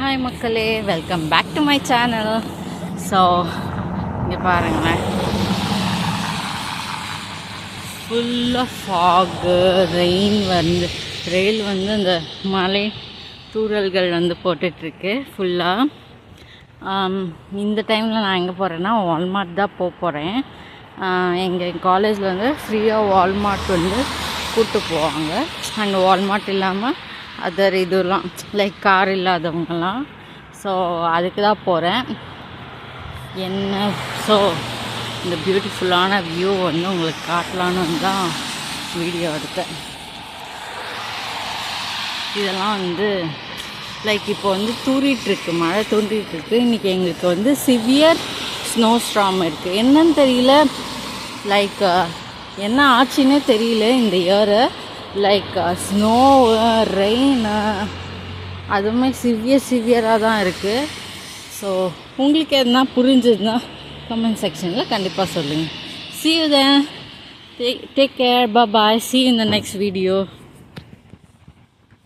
Hi Makkale, welcome back to my channel. So, இங்கே பாருங்களேன், full of fog, rain வந்து அந்த மலை தூறல்கள் வந்து போட்டுட்ருக்கு ஃபுல்லாக. இந்த டைமில் நான் எங்கே போகிறேன்னா வால்மார்ட் தான் போகிறேன். எங்கள் காலேஜில் வந்து ஃப்ரீயாக வால்மார்ட் வந்து கூப்பிட்டு போவாங்க. அங்கே வால்மார்ட் இல்லாமல் அதர் இதெல்லாம் லைக் கார் இல்லாதவங்கலாம். ஸோ அதுக்கு தான் போகிறேன். ஸோ இந்த பியூட்டிஃபுல்லான வியூ வந்து உங்களுக்கு காட்டலான்னு தான் வீடியோ எடுத்தேன். இதெல்லாம் வந்து லைக் இப்போ வந்து தூறிட்டுருக்கு, மழை தூண்டிகிட்ருக்கு. இன்றைக்கி எங்களுக்கு வந்து சிவியர் ஸ்னோ ஸ்டார்ம் இருக்குது. என்னன்னு தெரியல, லைக் என்ன ஆச்சுன்னே தெரியல இந்த இயரு. லைக் ஸ்னோ, ரெயின் அதுவுமே சிவியராக தான் இருக்குது. ஸோ உங்களுக்கு எதுனா புரிஞ்சதுன்னா கமெண்ட் செக்ஷனில் கண்டிப்பாக சொல்லுங்கள். See you then. Take care. Bye bye. See you in the next video.